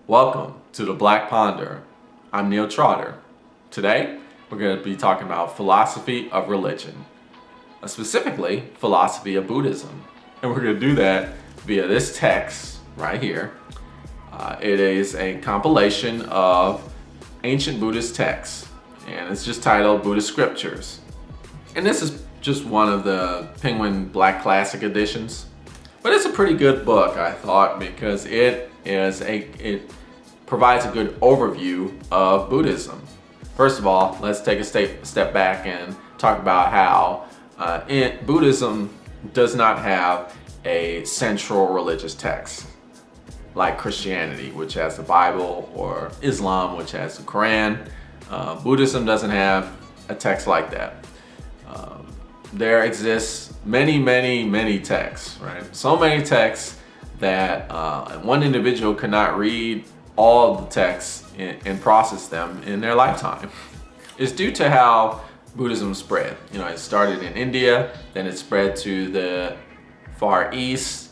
Welcome to the Black Ponder. I'm Neil Trotter. Today, we're going to be talking about philosophy of religion, specifically philosophy of Buddhism. And we're going to do that via this text right here. It is a compilation of ancient Buddhist texts, and it's just titled Buddhist Scriptures. And this is just one of the Penguin Black Classic editions. But it's a pretty good book, I thought, because it provides a good overview of Buddhism. First of all, let's take a step back and talk about how Buddhism does not have a central religious text like Christianity, which has the Bible, or Islam, which has the Quran. Buddhism doesn't have a text like that. There exists many texts, right? So many texts that one individual cannot read all the texts and process them in their lifetime. It's due to how Buddhism spread. It started in India, then it spread to the Far East,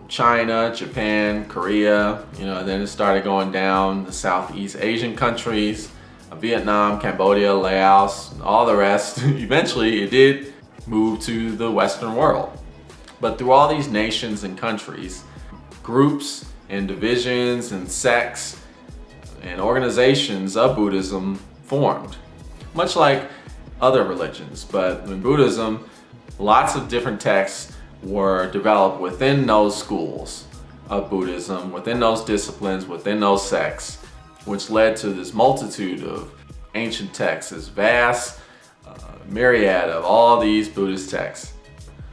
China, Japan, Korea, and then it started going down the Southeast Asian countries, Vietnam, Cambodia, Laos, all the rest. Eventually, it did move to the Western world. But through all these nations and countries, groups and divisions and sects and organizations of Buddhism formed, much like other religions. But in Buddhism, lots of different texts were developed within those schools of Buddhism, within those disciplines, within those sects, which led to this multitude of ancient texts, this vast myriad of all these Buddhist texts.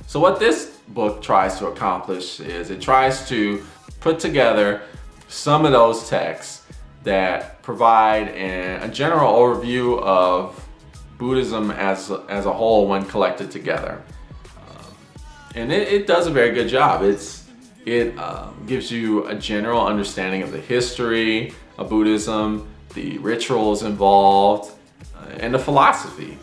So what this book tries to accomplish is it tries to put together some of those texts that provide a general overview of Buddhism as a whole when collected together. And it does a very good job. It gives you a general understanding of the history of Buddhism, the rituals involved, and the philosophy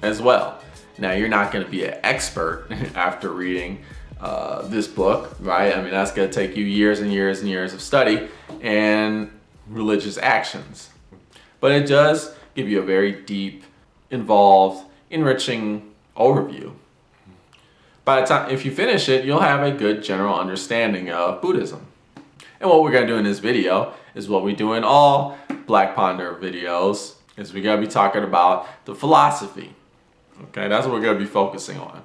as well. Now, you're not going to be an expert after reading this book, right? I mean, that's going to take you years and years and years of study and religious actions. But it does give you a very deep, involved, enriching overview. By the time, if you finish it, you'll have a good general understanding of Buddhism. And what we're going to do in this video is what we do in all Black Ponder videos, is we're going to be talking about the philosophy. Okay, that's what we're going to be focusing on.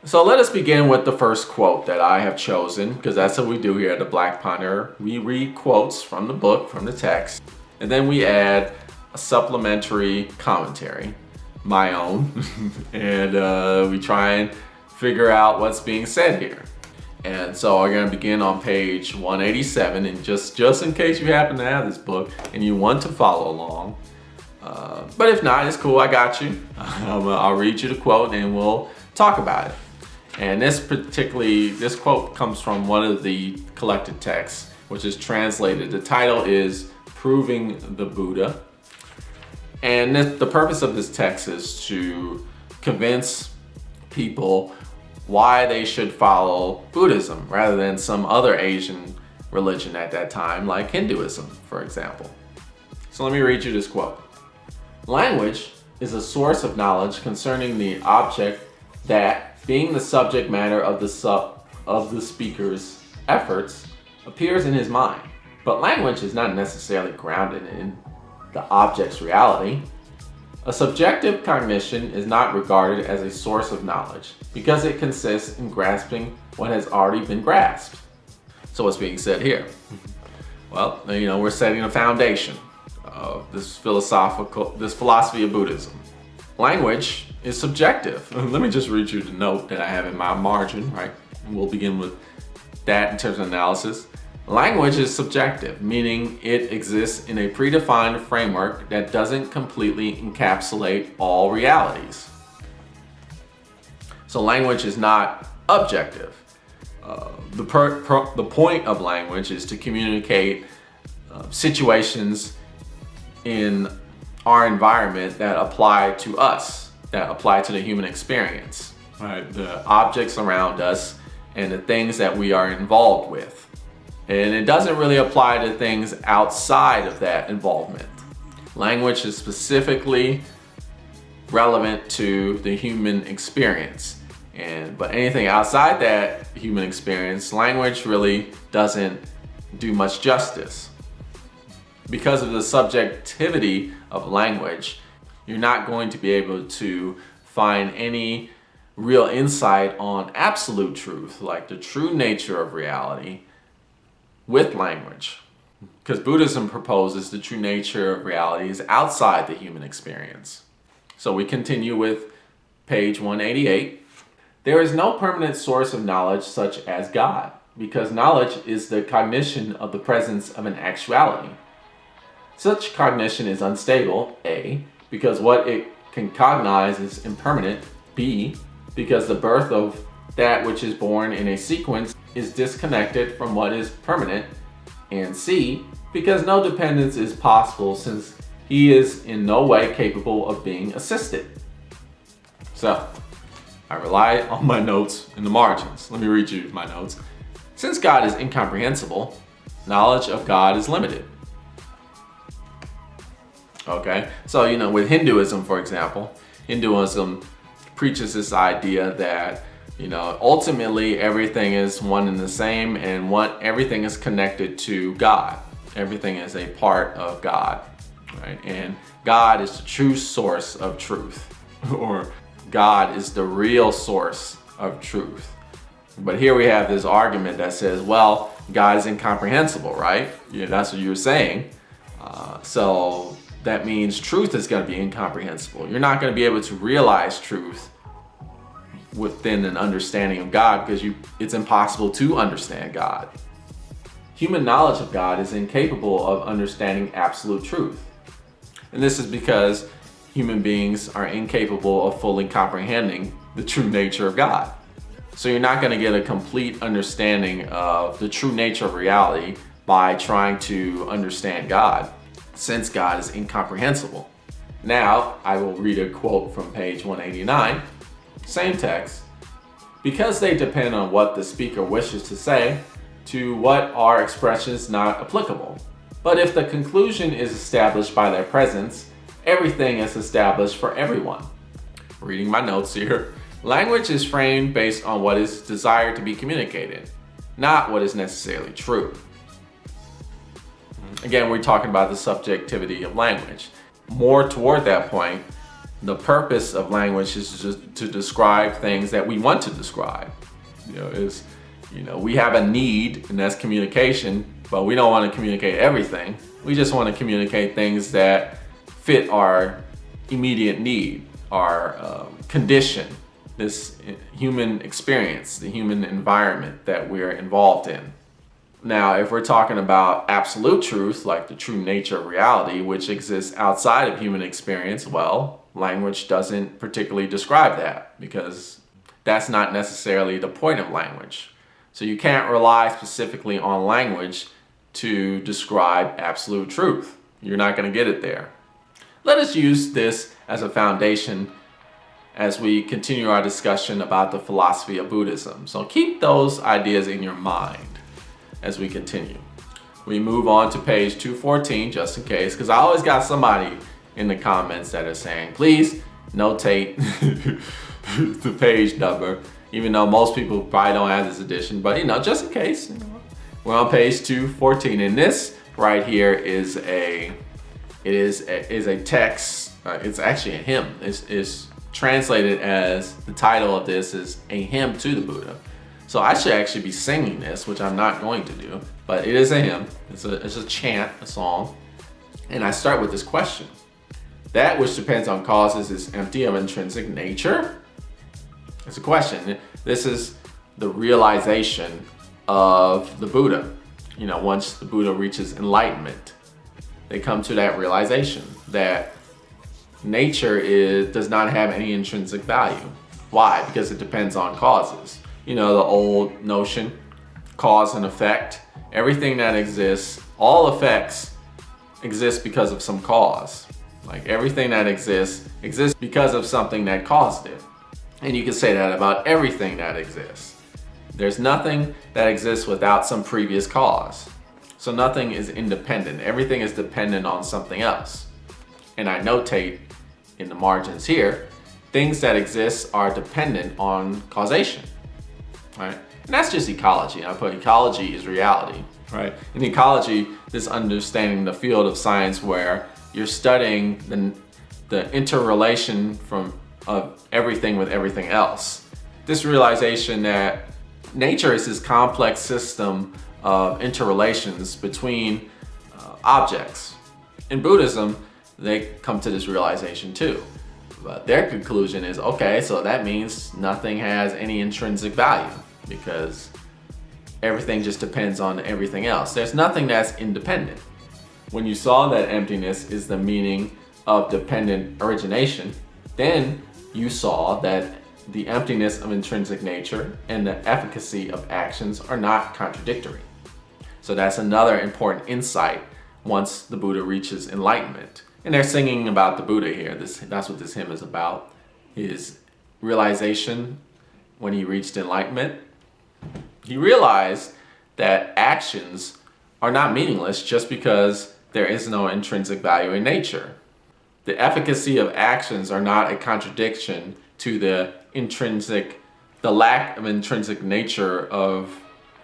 So let us begin with the first quote that I have chosen, because that's what we do here at the Black Ponder. We read quotes from the book, from the text, and then we add a supplementary commentary, my own, and we try and figure out what's being said here. And so we're going to begin on page 187, and just in case you happen to have this book and you want to follow along, but if not, it's cool, I got you. I'll read you the quote and we'll talk about it. And this quote comes from one of the collected texts, which is translated. The title is Proving the Buddha. And the purpose of this text is to convince people why they should follow Buddhism rather than some other Asian religion at that time, like Hinduism, for example. So let me read you this quote. Language is a source of knowledge concerning the object that, being the subject matter of the speaker's efforts, appears in his mind. But language is not necessarily grounded in the object's reality. A subjective cognition is not regarded as a source of knowledge because it consists in grasping what has already been grasped. So what's being said here? Well, we're setting a foundation of this philosophy of Buddhism. Language is subjective. Let me just read you the note that I have in my margin, right? And we'll begin with that in terms of analysis. Language is subjective, meaning it exists in a predefined framework that doesn't completely encapsulate all realities. So language is not objective. The point of language is to communicate situations in our environment that apply to us, that apply to the human experience, right? The objects around us and the things that we are involved with. And it doesn't really apply to things outside of that involvement. Language is specifically relevant to the human experience. But anything outside that human experience, language really doesn't do much justice. Because of the subjectivity of language, you're not going to be able to find any real insight on absolute truth, like the true nature of reality, with language. Because Buddhism proposes the true nature of reality is outside the human experience. So we continue with page 188. There is no permanent source of knowledge such as God, because knowledge is the cognition of the presence of an actuality. Such cognition is unstable, A, because what it can cognize is impermanent, B, because the birth of that which is born in a sequence is disconnected from what is permanent, and C, because no dependence is possible since he is in no way capable of being assisted. So, I rely on my notes in the margins. Let me read you my notes. Since God is incomprehensible, knowledge of God is limited. Okay, so with Hinduism, for example, Hinduism preaches this idea that ultimately everything is one and the same, and everything is connected to God. Everything is a part of God, right? And God is the true source of truth, or God is the real source of truth. But here we have this argument that says, well, God is incomprehensible, right? That's what you're saying. So that means truth is going to be incomprehensible. You're not going to be able to realize truth within an understanding of God because it's impossible to understand God. Human knowledge of God is incapable of understanding absolute truth. And this is because human beings are incapable of fully comprehending the true nature of God. So you're not going to get a complete understanding of the true nature of reality by trying to understand God, since God is incomprehensible. Now, I will read a quote from page 189, same text. Because they depend on what the speaker wishes to say, to what are expressions not applicable. But if the conclusion is established by their presence, everything is established for everyone. Reading my notes here. Language is framed based on what is desired to be communicated, not what is necessarily true. Again, we're talking about the subjectivity of language. More toward that point, the purpose of language is just to describe things that we want to describe. We have a need, and that's communication, but we don't want to communicate everything. We just want to communicate things that fit our immediate need, our condition, this human experience, the human environment that we're involved in. Now, if we're talking about absolute truth, like the true nature of reality, which exists outside of human experience, well, language doesn't particularly describe that because that's not necessarily the point of language. So you can't rely specifically on language to describe absolute truth. You're not going to get it there. Let us use this as a foundation as we continue our discussion about the philosophy of Buddhism. So keep those ideas in your mind as we continue. We move on to page 214 just in case, because I always got somebody in the comments that are saying, please notate the page number, even though most people probably don't have this edition, but just in case, we're on page 214, and this right here is a text. It's actually a hymn. It's translated as, the title of this is A Hymn to the Buddha. So I should actually be singing this, which I'm not going to do, but it is a hymn. It's a chant, a song. And I start with this question. That which depends on causes is empty of intrinsic nature? It's a question. This is the realization of the Buddha. Once the Buddha reaches enlightenment, they come to that realization that nature does not have any intrinsic value. Why? Because it depends on causes. The old notion, cause and effect. Everything that exists, all effects exist because of some cause. Like everything that exists because of something that caused it. And you can say that about everything that exists. There's nothing that exists without some previous cause. So nothing is independent. Everything is dependent on something else. And I notate in the margins here, things that exist are dependent on causation, right? And that's just ecology. I put ecology is reality, right? In ecology, this understanding the field of science where you're studying the interrelation of everything with everything else. This realization that nature is this complex system of interrelations between objects. In Buddhism, they come to this realization too. But their conclusion is, okay, so that means nothing has any intrinsic value because everything just depends on everything else. There's nothing that's independent. When you saw that emptiness is the meaning of dependent origination, then you saw that the emptiness of intrinsic nature and the efficacy of actions are not contradictory. So that's another important insight once the Buddha reaches enlightenment. And they're singing about the Buddha here. That's what this hymn is about. His realization when he reached enlightenment. He realized that actions are not meaningless just because there is no intrinsic value in nature. The efficacy of actions are not a contradiction to the lack of intrinsic nature of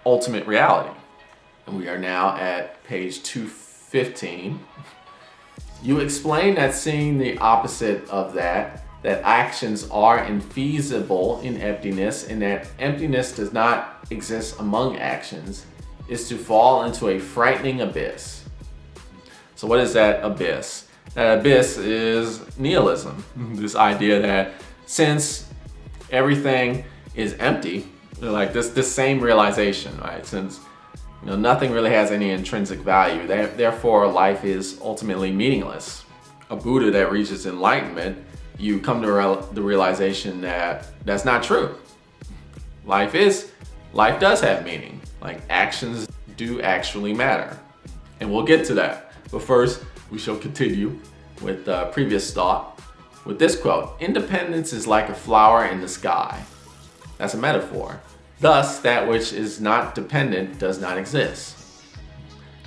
ultimate reality. And we are now at page 215. You explain that seeing the opposite of that actions are infeasible in emptiness and that emptiness does not exist among actions, is to fall into a frightening abyss. So what is that abyss? That abyss is nihilism. This idea that since everything is empty, like this same realization, right? Since nothing really has any intrinsic value, therefore life is ultimately meaningless. A Buddha that reaches enlightenment, you come to the realization that that's not true. Life does have meaning. Like actions do actually matter. And we'll get to that. But first, we shall continue with the previous thought with this quote. Independence is like a flower in the sky. That's a metaphor. Thus, that which is not dependent does not exist.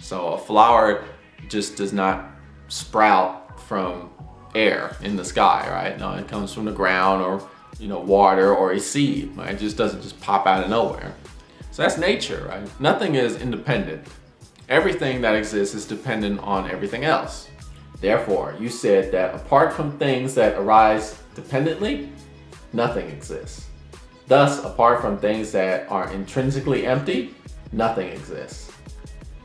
So a flower just does not sprout from air in the sky, right? No, it comes from the ground or water or a seed, right? It just doesn't just pop out of nowhere. So that's nature, right? Nothing is independent. Everything that exists is dependent on everything else. Therefore, you said that apart from things that arise dependently, nothing exists. Thus, apart from things that are intrinsically empty, nothing exists.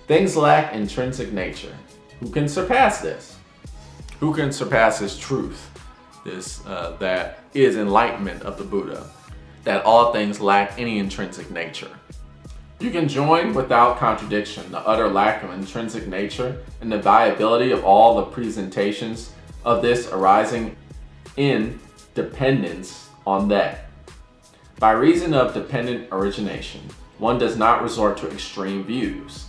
Things lack intrinsic nature. Who can surpass this? Who can surpass this truth? That is enlightenment of the Buddha, that all things lack any intrinsic nature. You can join without contradiction the utter lack of intrinsic nature and the viability of all the presentations of this arising in dependence on that. By reason of dependent origination, one does not resort to extreme views.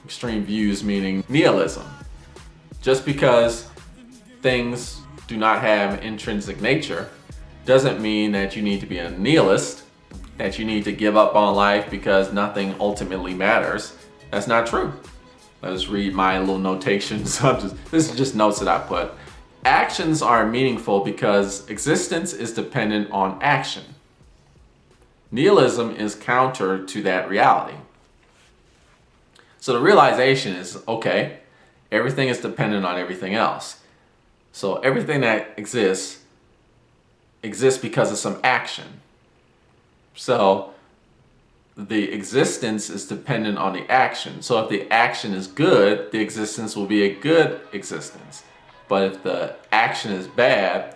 Extreme views meaning nihilism. Just because things do not have intrinsic nature doesn't mean that you need to be a nihilist, that you need to give up on life because nothing ultimately matters. That's not true. Let us read my little notations. This is just notes that I put. Actions are meaningful because existence is dependent on action. Nihilism is counter to that reality. So the realization is, okay, everything is dependent on everything else. So everything that exists because of some action. So the existence is dependent on the action. So if the action is good, the existence will be a good existence. But if the action is bad,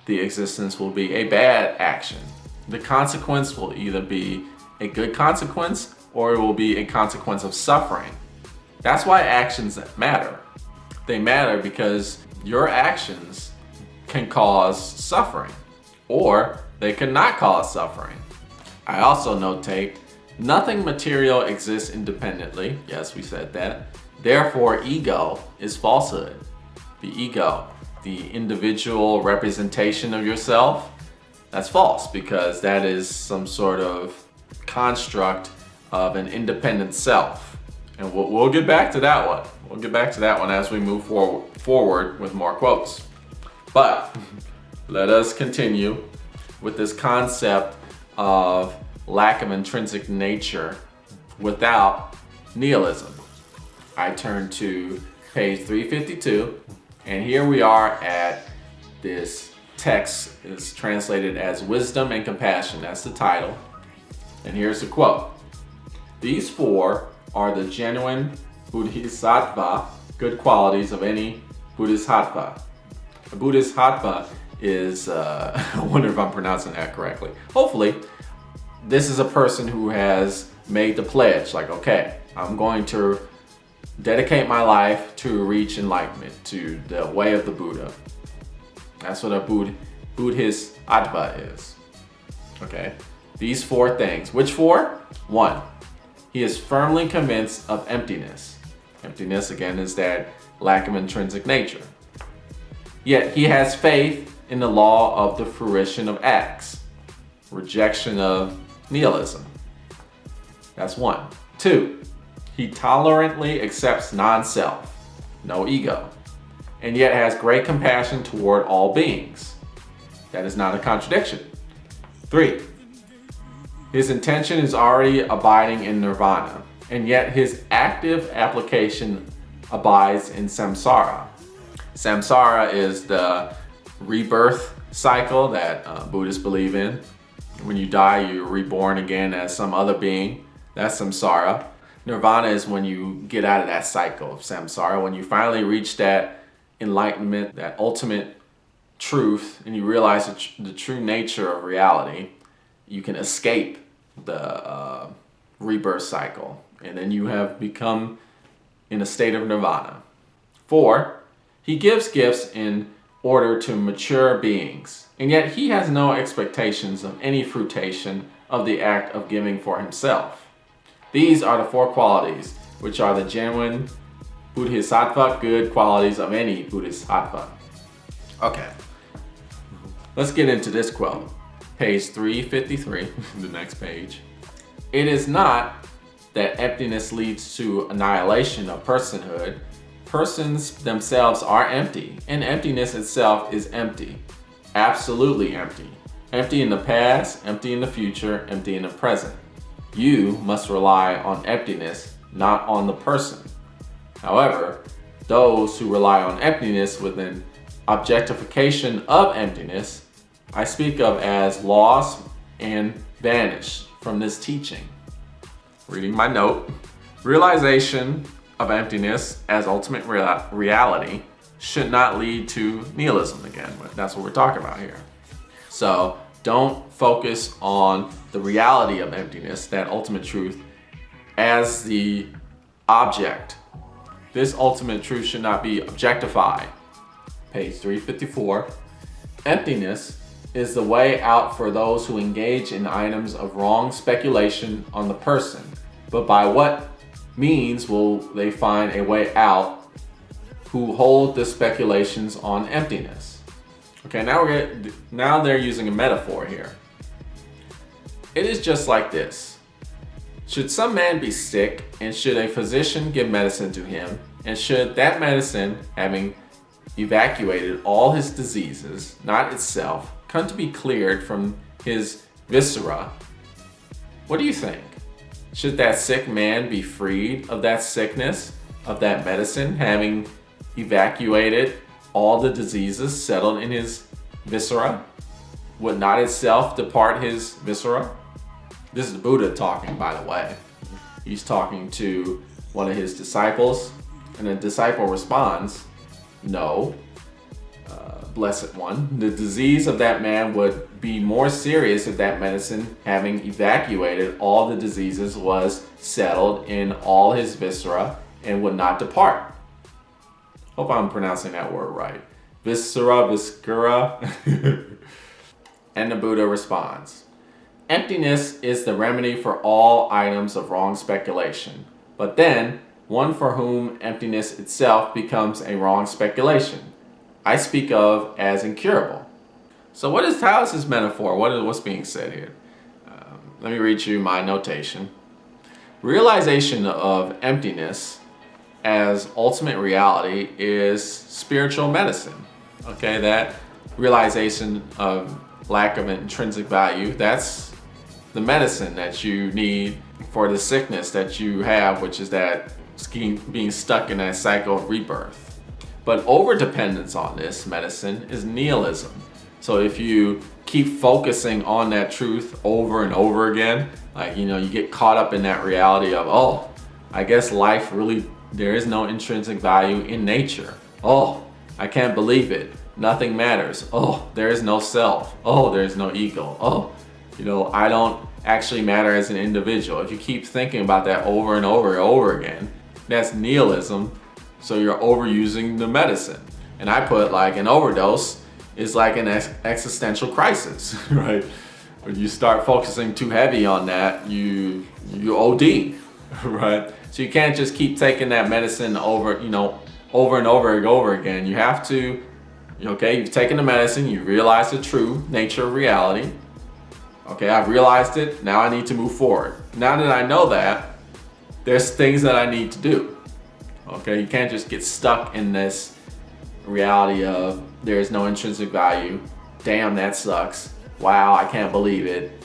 the existence will be a bad action. The consequence will either be a good consequence or it will be a consequence of suffering. That's why actions matter. They matter because your actions can cause suffering or they cannot cause suffering. I also notate, nothing material exists independently. Yes, we said that. Therefore, ego is falsehood. The ego, the individual representation of yourself, that's false because that is some sort of construct of an independent self. And we'll get back to that one. We'll get back to that one as we move forward with more quotes. But let us continue with this concept of lack of intrinsic nature without nihilism. I turn to page 352, and here we are at this text is translated as Wisdom and Compassion. That's the title. And here's the quote. These four are the genuine Bodhisattva, good qualities of any Bodhisattva. A Bodhisattva is, I wonder if I'm pronouncing that correctly. Hopefully, this is a person who has made the pledge, like, okay, I'm going to dedicate my life to reach enlightenment, to the way of the Buddha. That's what a Bodhisattva is. Okay, these four things. Which four? 1, he is firmly convinced of emptiness. Emptiness, again, is that lack of intrinsic nature. Yet he has faith in the law of the fruition of acts. Rejection of nihilism. That's 1. 2, he tolerantly accepts non-self, no ego, and yet has great compassion toward all beings. That is not a contradiction. 3, his intention is already abiding in nirvana, and yet his active application abides in samsara. Samsara is the rebirth cycle that Buddhists believe in. When you die, you're reborn again as some other being. That's samsara. Nirvana is when you get out of that cycle of samsara, when you finally reach that enlightenment, that ultimate truth, and you realize the true nature of reality. You can escape the rebirth cycle, and then you have become in a state of nirvana. 4, he gives gifts in order to mature beings, and yet he has no expectations of any fruition of the act of giving for himself. These are the 4 qualities, which are the genuine Bodhisattva, good qualities of any Bodhisattva. Okay, let's get into this quote. Page 353, the next page. It is not that emptiness leads to annihilation of personhood. Persons themselves are empty, and emptiness itself is empty. Absolutely empty. Empty in the past, empty in the future, empty in the present. You must rely on emptiness, not on the person. However, those who rely on emptiness with an objectification of emptiness, I speak of as lost and vanished from this teaching. Reading my note, realization of emptiness as ultimate reality should not lead to nihilism again. That's what we're talking about here. So don't focus on the reality of emptiness, that ultimate truth, as the object. This ultimate truth should not be objectified. Page 354. Emptiness is the way out for those who engage in items of wrong speculation on the person. But by what means will they find a way out who hold the speculations on emptiness? Okay, now they're using a metaphor here. It is just like this. Should some man be sick, and should a physician give medicine to him, and should that medicine, having evacuated all his diseases, not itself, come to be cleared from his viscera, what do you think? Should that sick man be freed of that sickness, of that medicine, having evacuated all the diseases settled in his viscera? Would not itself depart his viscera? This is Buddha talking, by the way. He's talking to one of his disciples, and the disciple responds, no, blessed one, the disease of that man would be more serious if that medicine, having evacuated all the diseases, was settled in all his viscera and would not depart. Hope I'm pronouncing that word right. Viscera. And the Buddha responds, emptiness is the remedy for all items of wrong speculation, but then one for whom emptiness itself becomes a wrong speculation, I speak of as incurable. So how is this metaphor? What's being said here? Let me read you my notation. Realization of emptiness as ultimate reality is spiritual medicine. Okay, that realization of lack of intrinsic value, that's the medicine that you need for the sickness that you have, which is that being stuck in that cycle of rebirth. But overdependence on this medicine is nihilism. So if you keep focusing on that truth over and over again, like, you get caught up in that reality of, oh, I guess life really, there is no intrinsic value in nature. Oh, I can't believe it. Nothing matters. Oh, there is no self. Oh, there is no ego. Oh, I don't actually matter as an individual. If you keep thinking about that over and over and over again, that's nihilism. So you're overusing the medicine. And I put like an overdose is like an existential crisis, right? When you start focusing too heavy on that, you OD, right? So you can't just keep taking that medicine over and over again. You have to, you've taken the medicine, you realize the true nature of reality. Okay, I've realized it, now I need to move forward. Now that I know that, there's things that I need to do. Okay, you can't just get stuck in this reality of there's no intrinsic value. Damn, that sucks. Wow, I can't believe it.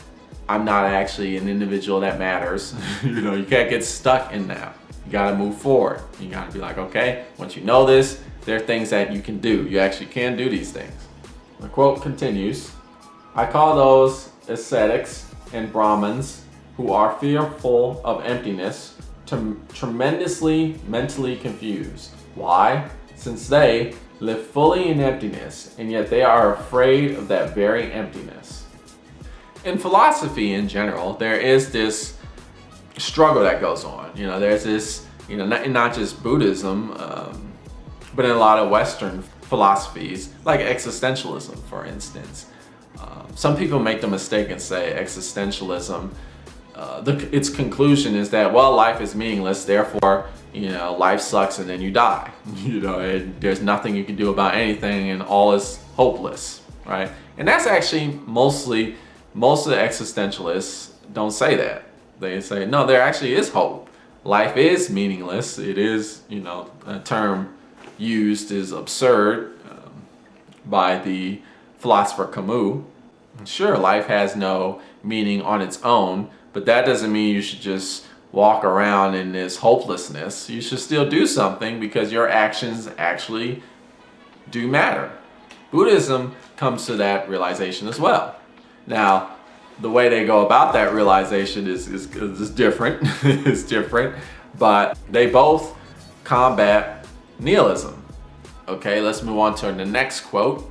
I'm not actually an individual that matters. You can't get stuck in that. You gotta move forward. You gotta be like, okay, once you know this, there are things that you can do. You actually can do these things. The quote continues, I call those ascetics and Brahmins who are fearful of emptiness tremendously mentally confused. Why? Since they live fully in emptiness, and yet they are afraid of that very emptiness. In philosophy in general, there is this struggle that goes on. There's this, not just Buddhism, but in a lot of Western philosophies, like existentialism, for instance. Some people make the mistake and say existentialism, its conclusion is that, well, life is meaningless, therefore, life sucks and then you die. There's nothing you can do about anything and all is hopeless, right? And that's actually most of the existentialists don't say that. They say, no, there actually is hope. Life is meaningless. It is, a term used is absurd by the philosopher Camus. Sure, life has no meaning on its own, but that doesn't mean you should just walk around in this hopelessness. You should still do something because your actions actually do matter. Buddhism comes to that realization as well. Now, the way they go about that realization is different. It's different, but they both combat nihilism. Okay, let's move on to the next quote.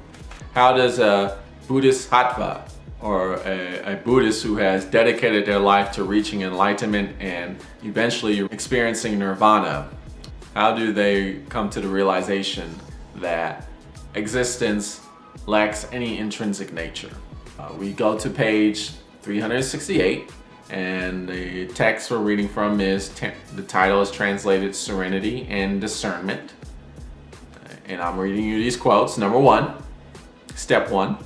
How does a Buddhist Sattva, or a Buddhist who has dedicated their life to reaching enlightenment and eventually experiencing nirvana, how do they come to the realization that existence lacks any intrinsic nature? We go to page 368, and the text we're reading from is, the title is translated Serenity and Discernment. And I'm reading you these quotes. Number 1, step 1.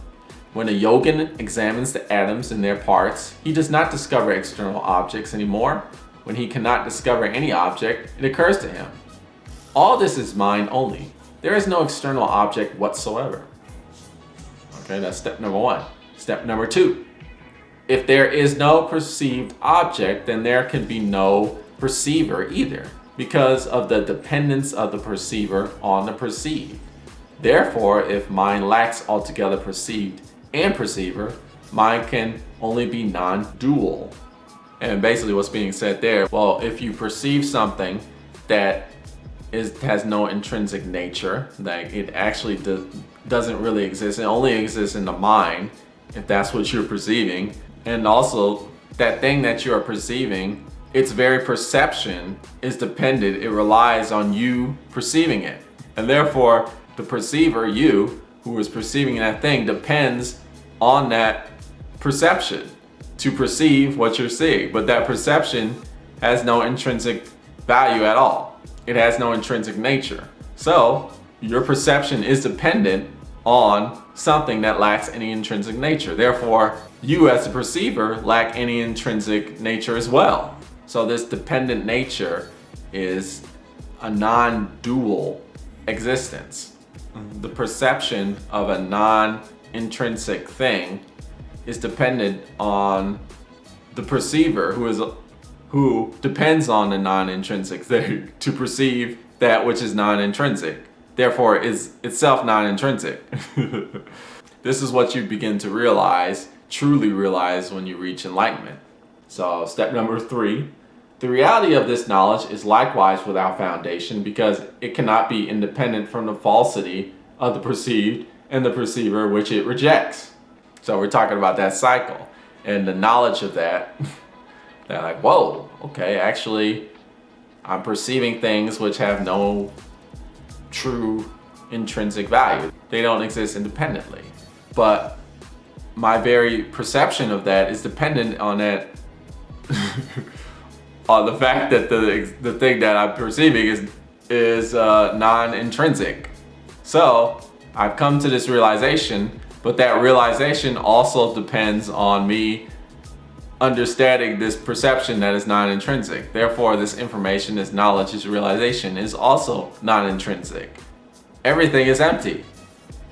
When a yogin examines the atoms and their parts, he does not discover external objects anymore. When he cannot discover any object, it occurs to him. All this is mind only. There is no external object whatsoever. Okay, that's step number 1. Step number 2. If there is no perceived object, then there can be no perceiver either, because of the dependence of the perceiver on the perceived. Therefore, if mind lacks altogether perceived and perceiver, mind can only be non-dual. And basically what's being said there, well, if you perceive something that has no intrinsic nature, like it actually doesn't really exist, it only exists in the mind, if that's what you're perceiving, and also that thing that you are perceiving, its very perception is dependent, it relies on you perceiving it. And therefore, the perceiver, you, who is perceiving that thing, depends on that perception to perceive what you're seeing. But that perception has no intrinsic value at all. It has no intrinsic nature. So your perception is dependent on something that lacks any intrinsic nature. Therefore, you as a perceiver lack any intrinsic nature as well. So this dependent nature is a non-dual existence. The perception of a non-intrinsic thing is dependent on the perceiver who depends on the non-intrinsic thing to perceive that which is non-intrinsic. Therefore, is itself non-intrinsic. This is what you begin to realize, truly realize, when you reach enlightenment. So, step number 3. The reality of this knowledge is likewise without foundation because it cannot be independent from the falsity of the perceived and the perceiver which it rejects. So we're talking about that cycle and the knowledge of that. They're like, whoa, okay, actually, I'm perceiving things which have no true intrinsic value. They don't exist independently. But my very perception of that is dependent on that, on the fact that the thing that I'm perceiving is non-intrinsic. So I've come to this realization, but that realization also depends on me understanding this perception that is non-intrinsic. Therefore, this information, this knowledge, this realization is also non-intrinsic. Everything is empty.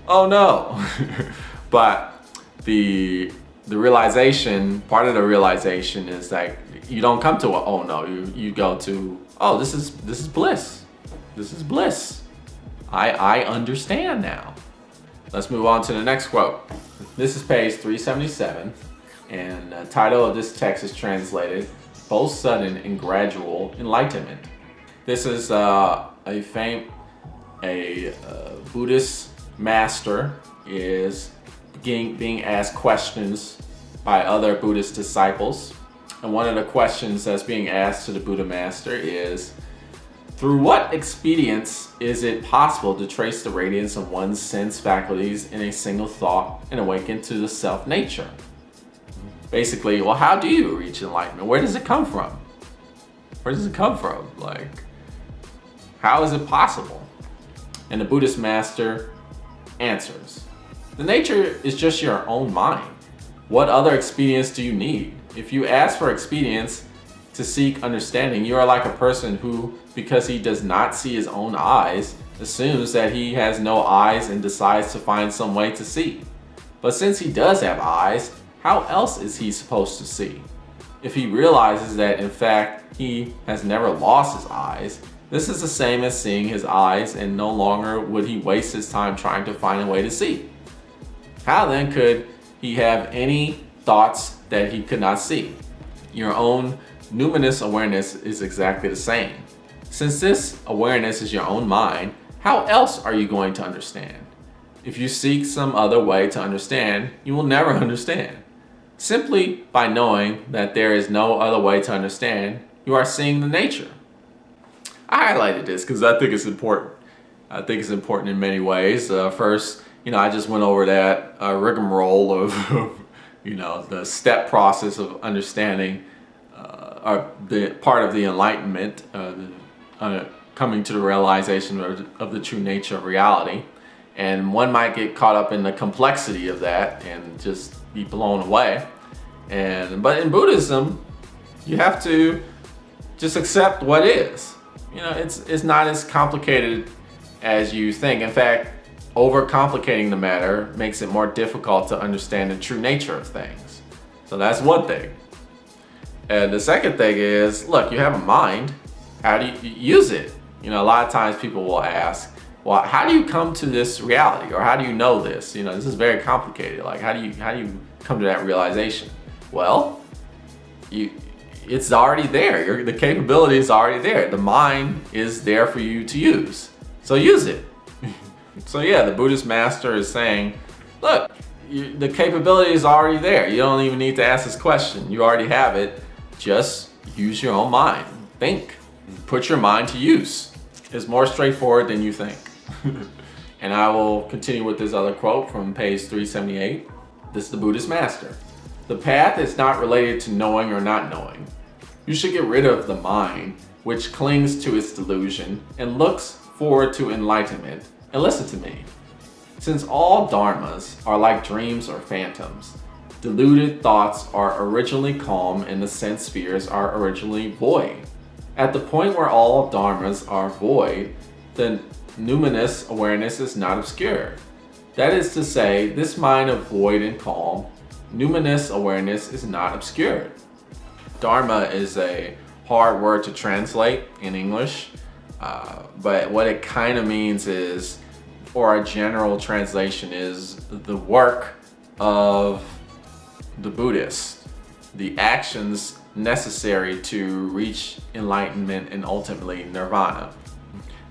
Oh no. But the realization, part of the realization is like, you don't come to a oh no, you go to, oh, this is bliss. This is bliss. I understand now. Let's move on to the next quote. This is page 377, and the title of this text is translated, Both Sudden and Gradual Enlightenment. This is a Buddhist master is being asked questions by other Buddhist disciples. And one of the questions that's being asked to the Buddha master is, through what expedients is it possible to trace the radiance of one's sense faculties in a single thought and awaken to the self-nature? Basically, well, how do you reach enlightenment? Where does it come from? Where does it come from? Like, how is it possible? And the Buddhist master answers, the nature is just your own mind. What other expedients do you need? If you ask for expedients to seek understanding, you are like a person who, because he does not see his own eyes, assumes that he has no eyes and decides to find some way to see. But since he does have eyes, how else is he supposed to see? If he realizes that in fact he has never lost his eyes, this is the same as seeing his eyes, and no longer would he waste his time trying to find a way to see. How then could he have any thoughts that he could not see? Your own numinous awareness is exactly the same. Since this awareness is your own mind, how else are you going to understand? If you seek some other way to understand, you will never understand. Simply by knowing that there is no other way to understand, you are seeing the nature. I highlighted this because I think it's important. I think it's important in many ways. First, I just went over that rigmarole of, the step process of understanding the part of the enlightenment, coming to the realization of the true nature of reality. And one might get caught up in the complexity of that and just be blown away. But in Buddhism, you have to just accept what is. It's not as complicated as you think. In fact, overcomplicating the matter makes it more difficult to understand the true nature of things. So that's one thing. And the second thing is, look, you have a mind. How do you use it? A lot of times people will ask, well, how do you come to this reality? Or how do you know this? This is very complicated. Like, how do you come to that realization? Well, it's already there. The capability is already there. The mind is there for you to use. So use it. So yeah, the Buddhist master is saying, look, the capability is already there. You don't even need to ask this question. You already have it. Just use your own mind. Think. Put your mind to use. It's more straightforward than you think. And I will continue with this other quote from page 378. This is the Buddhist master. The path is not related to knowing or not knowing. You should get rid of the mind, which clings to its delusion and looks forward to enlightenment. And listen to me. Since all dharmas are like dreams or phantoms, deluded thoughts are originally calm and the sense spheres are originally void. At the point where all dharmas are void, the numinous awareness is not obscured. That is to say, this mind of void and calm, numinous awareness is not obscured. Dharma is a hard word to translate in English, but what it kind of means is, or a general translation is, the work of the Buddhists, the actions necessary to reach enlightenment and ultimately nirvana.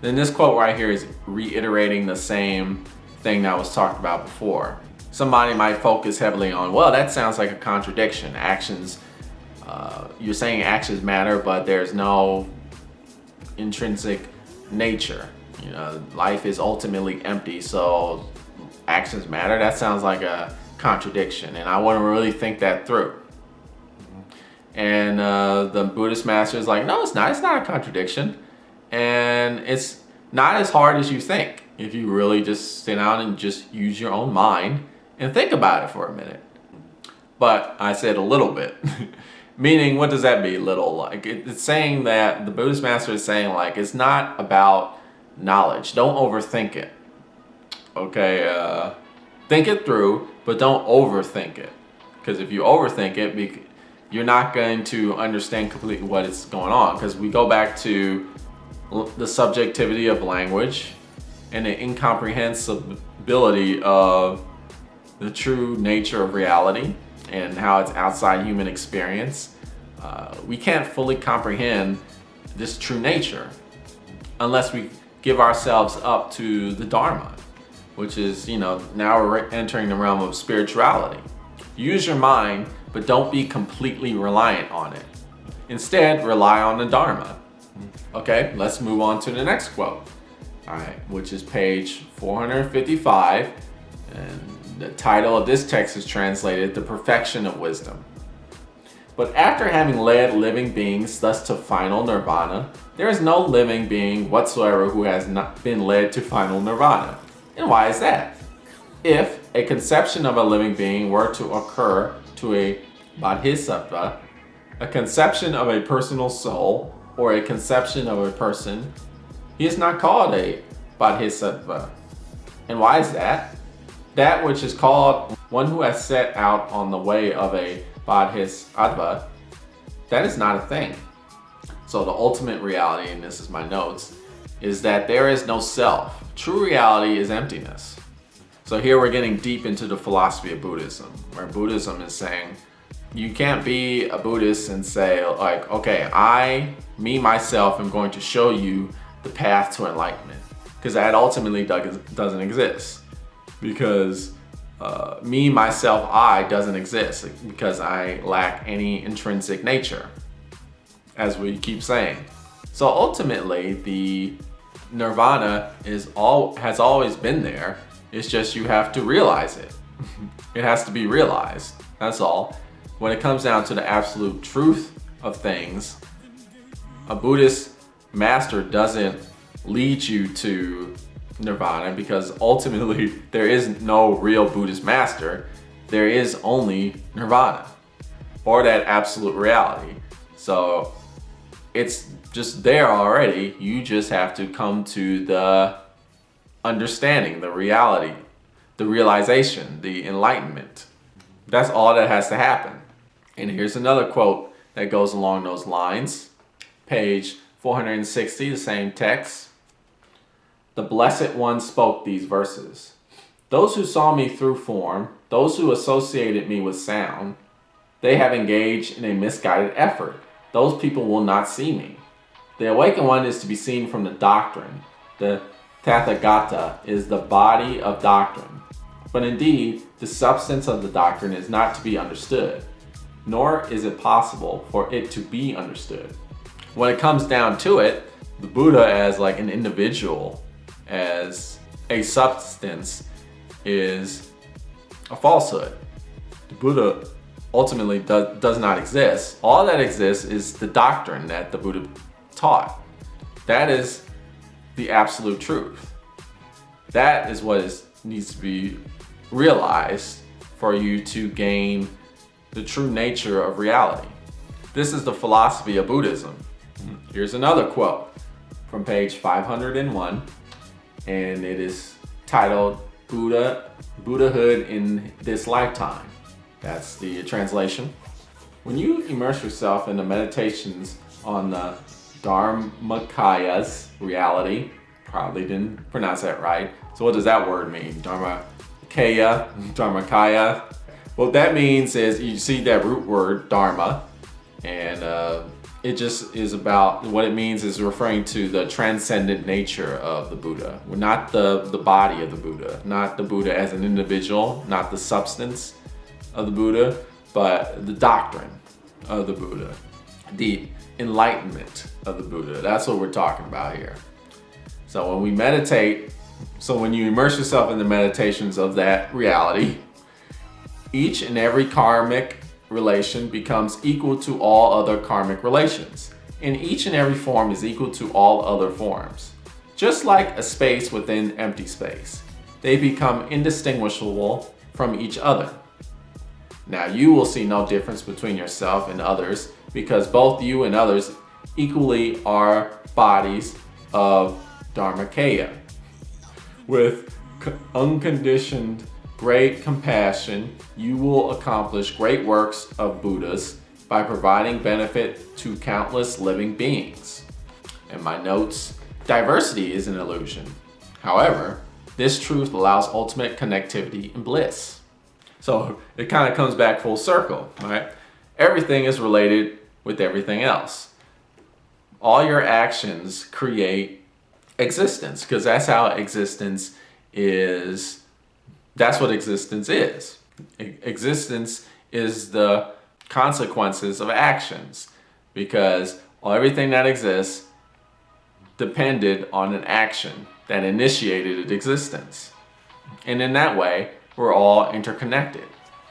Then this quote right here is reiterating the same thing that was talked about before. Somebody might focus heavily on, well, that sounds like a contradiction. Actions, you're saying actions matter, but there's no intrinsic nature. You know, life is ultimately empty, so actions matter. That sounds like a contradiction, and I wouldn't really think that through. And the Buddhist master is like, no, it's not. It's not a contradiction, and it's not as hard as you think if you really just sit down and just use your own mind and think about it for a minute. But I said a little bit. Meaning, what does that mean, little? Like, it's saying that the Buddhist master is saying, like, it's not about knowledge. Don't overthink it. Okay, think it through, but don't overthink it. Because if you overthink it, you're not going to understand completely what is going on. Because we go back to the subjectivity of language and the incomprehensibility of the true nature of reality and how it's outside human experience. We can't fully comprehend this true nature unless we give ourselves up to the Dharma, which is, now we're entering the realm of spirituality. Use your mind, but don't be completely reliant on it. Instead, rely on the Dharma. Okay, let's move on to the next quote. All right, which is page 455, and the title of this text is translated, The Perfection of Wisdom. But after having led living beings thus to final nirvana, there is no living being whatsoever who has not been led to final nirvana. And why is that? If a conception of a living being were to occur to a bodhisattva, a conception of a personal soul, or a conception of a person, he is not called a bodhisattva. And why is that? That which is called one who has set out on the way of a bodhisattva, that is not a thing. So the ultimate reality, and this is my notes, is that there is no self. True reality is emptiness. So here we're getting deep into the philosophy of Buddhism, where Buddhism is saying, you can't be a Buddhist and say, like, okay, me, myself, am going to show you the path to enlightenment. Because that ultimately doesn't exist. Because me, myself, I doesn't exist because I lack any intrinsic nature, as we keep saying. So ultimately, the nirvana has always been there. It's just you have to realize it. It has to be realized. That's all. When it comes down to the absolute truth of things, a Buddhist master doesn't lead you to nirvana, because ultimately there is no real Buddhist master. There is only nirvana, or that absolute reality. So it's just there already. You just have to come to the understanding, the reality, the realization, the enlightenment. That's all that has to happen. And here's another quote that goes along those lines. Page 460, the same text. The Blessed One spoke these verses. Those who saw me through form, those who associated me with sound, they have engaged in a misguided effort. Those people will not see me. The awakened one is to be seen from the doctrine. The Tathagata is the body of doctrine. But indeed, the substance of the doctrine is not to be understood, nor is it possible for it to be understood. When it comes down to it, the Buddha as like an individual, as a substance, is a falsehood. The Buddha ultimately does not exist. All that exists is the doctrine that the Buddha taught. That is the absolute truth. That is what is needs to be realized for you to gain the true nature of reality. This is the philosophy of Buddhism. Here's another quote from page 501, and it is titled Buddhahood in This Lifetime. That's the translation. When you immerse yourself in the meditations on the Dharmakaya's reality, probably didn't pronounce that right. So what does that word mean? Dharmakaya. What that means is you see that root word dharma, and it just is about, what it means is referring to the transcendent nature of the Buddha. Not the body of the Buddha, not the Buddha as an individual, not the substance of the Buddha, but the doctrine of the Buddha, the enlightenment of the Buddha. That's what we're talking about here. So when we meditate, when you immerse yourself in the meditations of that reality, each and every karmic relation becomes equal to all other karmic relations, and each and every form is equal to all other forms. Just like a space within empty space, they become indistinguishable from each other. Now you will see no difference between yourself and others, because both you and others equally are bodies of Dharmakaya. With unconditioned great compassion, you will accomplish great works of Buddhas by providing benefit to countless living beings. In my notes, diversity is an illusion. However, this truth allows ultimate connectivity and bliss. So it kind of comes back full circle, right? Everything is related with everything else. All your actions create existence, because that's how existence is. That's what existence is. Existence is the consequences of actions, because everything that exists depended on an action that initiated existence. And in that way, we're all interconnected.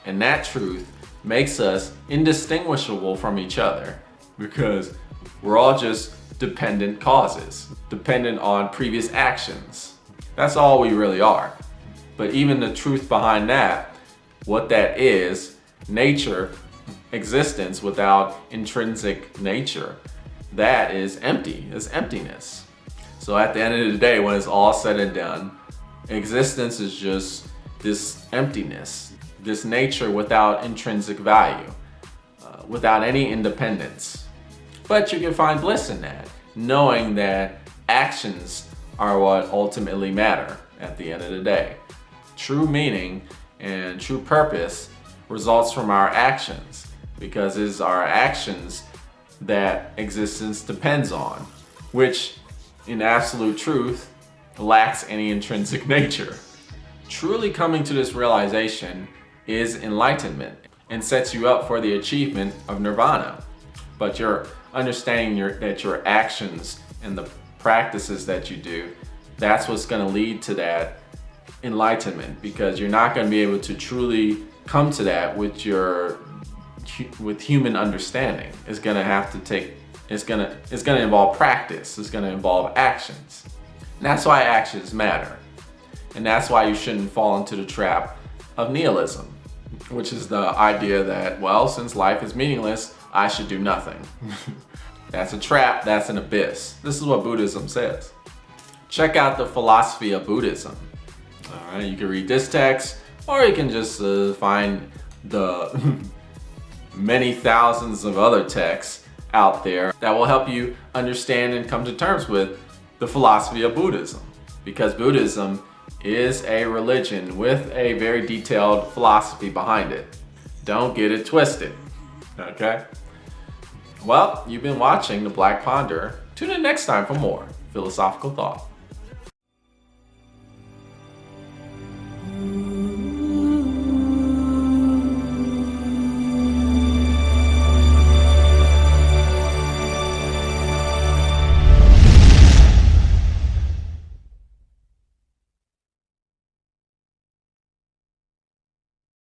And that truth makes us indistinguishable from each other, because we're all just dependent causes, dependent on previous actions. That's all we really are. But even the truth behind that, what that is, nature, existence without intrinsic nature, that is empty, is emptiness. So at the end of the day, when it's all said and done, existence is just this emptiness, this nature without intrinsic value, without any independence. But you can find bliss in that, knowing that actions are what ultimately matter at the end of the day. True meaning and true purpose results from our actions, because it's our actions that existence depends on, which in absolute truth lacks any intrinsic nature. Truly coming to this realization is enlightenment and sets you up for the achievement of nirvana. But you're understanding that your actions and the practices that you do, that's what's going to lead to that enlightenment, because you're not going to be able to truly come to that with human understanding. It's going to involve practice. It's going to involve actions. And that's why actions matter. And that's why you shouldn't fall into the trap of nihilism, which is the idea that, well, since life is meaningless, I should do nothing. That's a trap, that's an abyss. This is what Buddhism says. Check out the philosophy of Buddhism. All right, you can read this text, or you can just find the many thousands of other texts out there that will help you understand and come to terms with the philosophy of Buddhism. Because Buddhism is a religion with a very detailed philosophy behind it. Don't get it twisted, okay? Well, you've been watching The Black Ponder. Tune in next time for more philosophical thought.